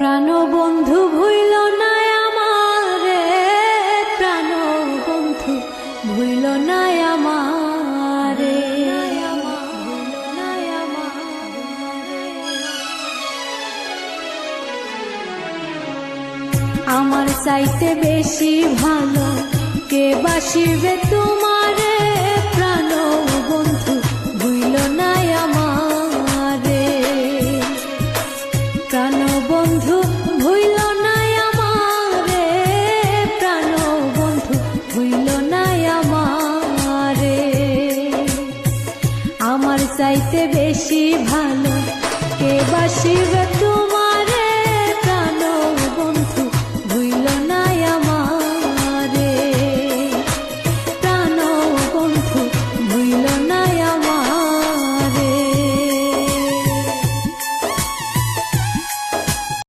প্রাণবন্ধু ভুইল না আমারে, প্রাণবন্ধু ভুইল না আমারে, আমার চাইতে বেশি ভালো কে বাসিবে তোমারে, প্রাণবন্ধু ভুইল না আমারে, প্রাণবন্ধু ভুইল না আমারে, প্রাণবন্ধু ভুইল না আমারে, আমার চাইতে বেশি ভালো কে বাসিবে